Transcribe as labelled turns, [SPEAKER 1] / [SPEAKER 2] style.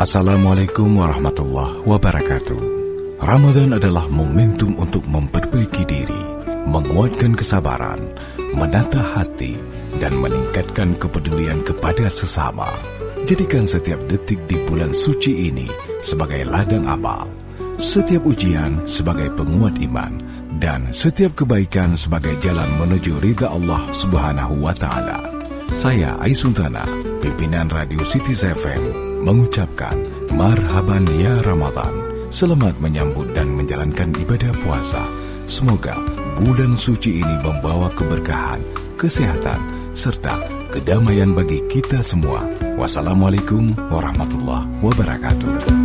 [SPEAKER 1] Assalamualaikum warahmatullahi wabarakatuh. Ramadan adalah momentum untuk memperbaiki diri, menguatkan kesabaran, menata hati, dan meningkatkan kepedulian kepada sesama. Jadikan setiap detik di bulan suci ini sebagai ladang amal, setiap ujian sebagai penguat iman, dan setiap kebaikan sebagai jalan menuju ridha Allah Subhanahu wa Ta'ala. Saya Aisuntana, pimpinan Radio City FM, mengucapkan marhaban ya Ramadan. Selamat menyambut dan menjalankan ibadah puasa. Semoga bulan suci ini membawa keberkahan, kesehatan, serta kedamaian bagi kita semua. Wassalamualaikum warahmatullahi wabarakatuh.